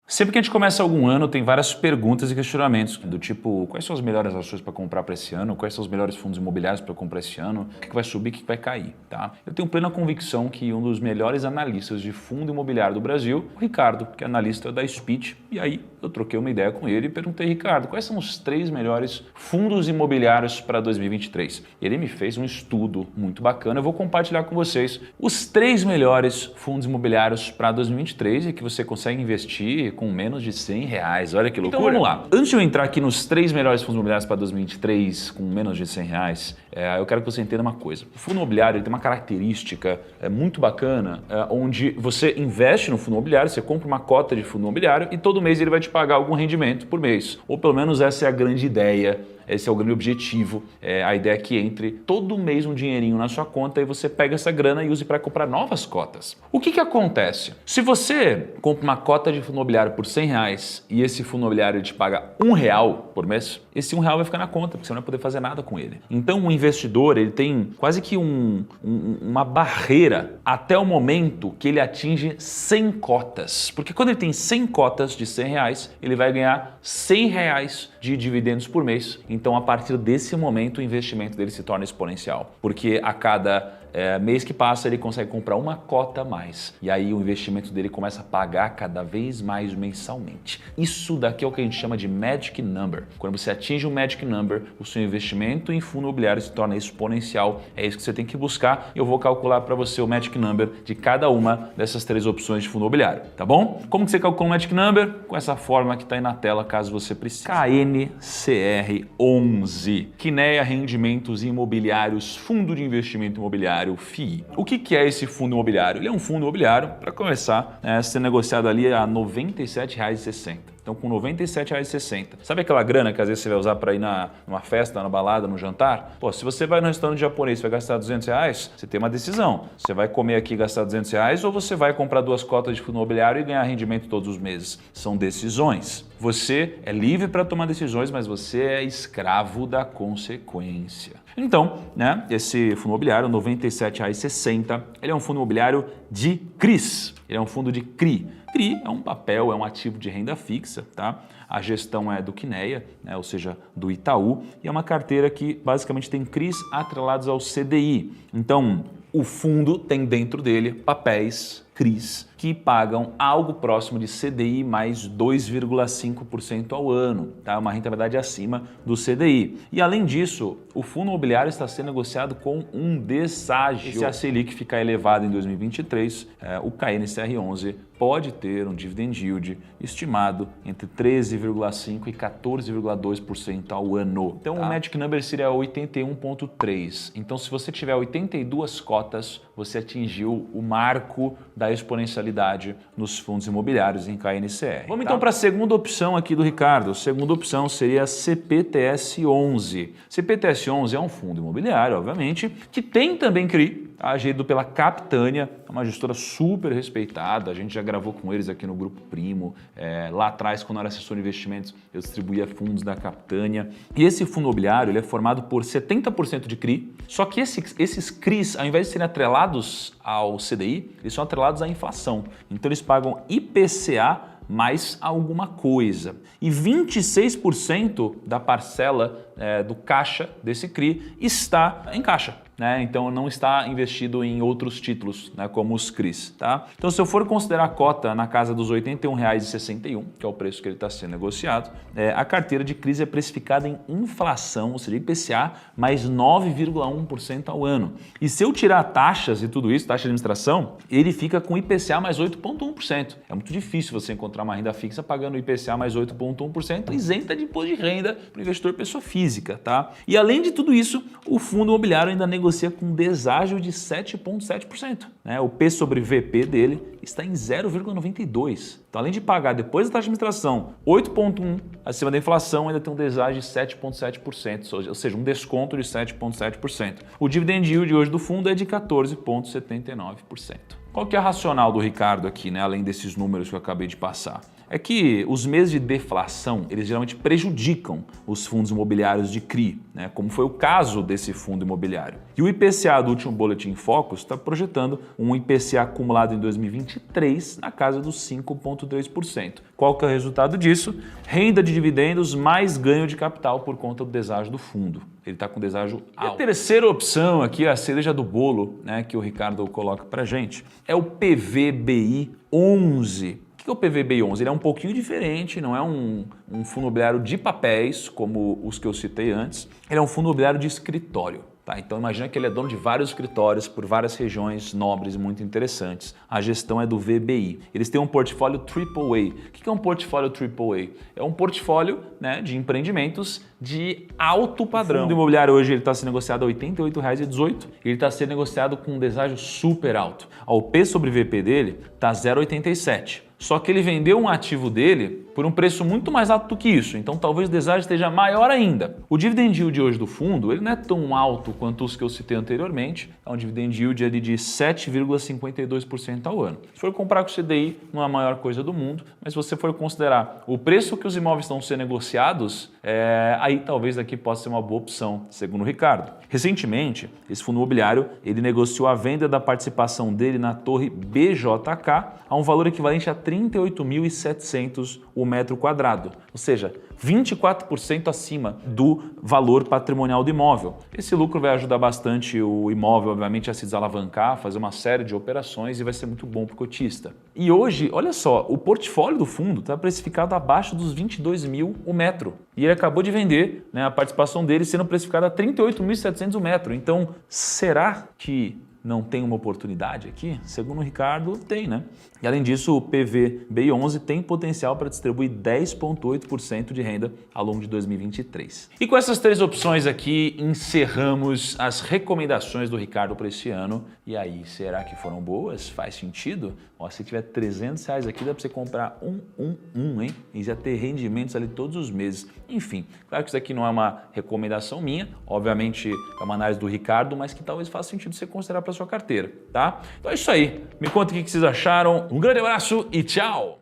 Sempre que a gente começa algum ano, tem várias perguntas e questionamentos, do tipo, quais são as melhores ações para comprar para esse ano? Quais são os melhores fundos imobiliários para comprar esse ano? O que vai subir, o que vai cair, tá? Eu tenho plena convicção que um dos melhores analistas de fundo imobiliário do Brasil, o Ricardo, que é analista da Speech, e aí eu troquei uma ideia com ele e perguntei, Ricardo, quais são os 3 melhores fundos imobiliários para 2023? Ele me fez um estudo muito bacana, eu vou compartilhar com vocês os 3 melhores fundos imobiliários para 2023 e que você consegue investir com menos de R$100. Olha que loucura. Então vamos lá. Antes de eu entrar aqui nos 3 melhores fundos imobiliários para 2023 com menos de R$100, eu quero que você entenda uma coisa. O fundo imobiliário ele tem uma característica muito bacana, onde você investe no fundo imobiliário, você compra uma cota de fundo imobiliário e todo mês ele vai te pagar algum rendimento por mês. Ou pelo menos essa é a grande ideia. Esse é o grande objetivo. A ideia é que entre todo mês um dinheirinho na sua conta e você pega essa grana e use para comprar novas cotas. O que acontece? Se você compra uma cota de fundo imobiliário por R$100 e esse fundo imobiliário te paga R$1 por mês, esse R$1 vai ficar na conta, porque você não vai poder fazer nada com ele. Então o investidor ele tem quase que uma barreira até o momento que ele atinge 100 cotas. Porque quando ele tem 100 cotas de R$100, ele vai ganhar R$100 de dividendos por mês. Então, a partir desse momento, o investimento dele se torna exponencial, porque a cada mês que passa, ele consegue comprar uma cota a mais. E aí o investimento dele começa a pagar cada vez mais mensalmente. Isso daqui é o que a gente chama de Magic Number. Quando você atinge um Magic Number, o seu investimento em fundo imobiliário se torna exponencial. É isso que você tem que buscar. Eu vou calcular para você o Magic Number de cada uma dessas 3 opções de fundo imobiliário, tá bom? Como que você calcula o Magic Number? Com essa fórmula que está aí na tela, caso você precise. KNCR11, Kinea Rendimentos Imobiliários, Fundo de Investimento Imobiliário, FII. O que é esse fundo imobiliário? Ele é um fundo imobiliário, para começar, a ser negociado ali a R$ 97,60. Então, com R$ 97,60. Sabe aquela grana que às vezes você vai usar para ir numa festa, na balada, no jantar? Pô, se você vai no restaurante japonês e vai gastar R$200, você tem uma decisão. Você vai comer aqui e gastar R$200 ou você vai comprar 2 cotas de fundo imobiliário e ganhar rendimento todos os meses? São decisões. Você é livre para tomar decisões, mas você é escravo da consequência. Então, esse fundo imobiliário, R$ 97,60, ele é um fundo imobiliário de CRIs. Ele é um fundo de CRI. CRI é um papel, é um ativo de renda fixa, tá? A gestão é do Kinea, ou seja, do Itaú, e é uma carteira que basicamente tem CRIs atrelados ao CDI. Então, o fundo tem dentro dele papéis CRIs que pagam algo próximo de CDI mais 2,5% ao ano, tá? Uma rentabilidade acima do CDI. E além disso, o fundo imobiliário está sendo negociado com um deságio. Se a Selic ficar elevada em 2023, o KNCR11 pode ter um dividend yield estimado entre 13,5% e 14,2% ao ano. Então, o Magic Number seria 81,3. Então, se você tiver 82 cotas, você atingiu o marco da exponencialidade nos fundos imobiliários em KNCR. Vamos então para a segunda opção aqui do Ricardo. A segunda opção seria CPTS11. CPTS11 é um fundo imobiliário, obviamente, que tem também CRI, gerido pela Capitânia, é uma gestora super respeitada, a gente já gravou com eles aqui no Grupo Primo, lá atrás, quando eu era assessor de investimentos, eu distribuía fundos da Capitânia. E esse fundo imobiliário ele é formado por 70% de CRI, só que esses CRIs, ao invés de serem atrelados ao CDI, eles são atrelados à inflação. Então eles pagam IPCA mais alguma coisa. E 26% da parcela do caixa desse CRI está em caixa. Então não está investido em outros títulos, como os CRIs. Tá? Então se eu for considerar a cota na casa dos R$ 81,61, que é o preço que ele está sendo negociado, a carteira de CRIs é precificada em inflação, ou seja, IPCA mais 9,1% ao ano. E se eu tirar taxas e tudo isso, taxa de administração, ele fica com IPCA mais 8,1%. É muito difícil você encontrar uma renda fixa pagando IPCA mais 8,1% isenta de imposto de renda para o investidor pessoa física. Tá? E além de tudo isso, o fundo imobiliário ainda negocia com deságio de 7,7%. O P sobre VP dele está em 0,92. Então, além de pagar depois da taxa de administração 8,1% acima da inflação, ainda tem um deságio de 7,7%, ou seja, um desconto de 7,7%. O dividend yield hoje do fundo é de 14,79%. Qual que é a racional do Ricardo aqui, além desses números que eu acabei de passar? é que os meses de deflação, eles geralmente prejudicam os fundos imobiliários de CRI, né, como foi o caso desse fundo imobiliário. E o IPCA do último Boletim Focus está projetando um IPCA acumulado em 2023 na casa dos 5,3%. Qual que é o resultado disso? Renda de dividendos mais ganho de capital por conta do deságio do fundo. Ele está com deságio alto. E a terceira opção aqui, a cereja do bolo, né, que o Ricardo coloca para gente, é o PVBI 11. O que é o PVBI 11? Ele é um pouquinho diferente, não é um fundo imobiliário de papéis, como os que eu citei antes. Ele é um fundo imobiliário de escritório. Tá, então imagina que ele é dono de vários escritórios por várias regiões nobres e muito interessantes. A gestão é do VBI. Eles têm um portfólio AAA. O que é um portfólio AAA? É um portfólio, né, de empreendimentos de alto padrão. O fundo imobiliário hoje está sendo negociado a R$ 88,18. Ele está sendo negociado com um deságio super alto. O P sobre VP dele está 0,87. Só que ele vendeu um ativo dele por um preço muito mais alto do que isso, então talvez o deságio esteja maior ainda. O dividend yield hoje do fundo ele não é tão alto quanto os que eu citei anteriormente, é um dividend yield ali de 7,52% ao ano. Se for comparar com o CDI, não é a maior coisa do mundo, mas se você for considerar o preço que os imóveis estão sendo negociados, aí talvez aqui possa ser uma boa opção, segundo o Ricardo. Recentemente, esse fundo imobiliário ele negociou a venda da participação dele na torre BJK a um valor equivalente a 38.700 o metro quadrado, ou seja, 24% acima do valor patrimonial do imóvel. Esse lucro vai ajudar bastante o imóvel, obviamente, a se desalavancar, fazer uma série de operações e vai ser muito bom para o cotista. E hoje, olha só, o portfólio do fundo está precificado abaixo dos 22 mil o metro. E ele acabou de vender, né, a participação dele sendo precificada a 38.700 o metro. Então, será que não tem uma oportunidade aqui? Segundo o Ricardo, tem, né? E além disso, o PVBI 11 tem potencial para distribuir 10,8% de renda ao longo de 2023. E com essas três opções aqui, encerramos as recomendações do Ricardo para esse ano. E aí, será que foram boas? Faz sentido? Ó, se tiver R$300 aqui, dá para você comprar hein? E já ter rendimentos ali todos os meses. Enfim, claro que isso aqui não é uma recomendação minha, obviamente é uma análise do Ricardo, mas que talvez faça sentido você considerar para sua carteira, tá? Então é isso aí. Me conta o que vocês acharam. Um grande abraço e tchau!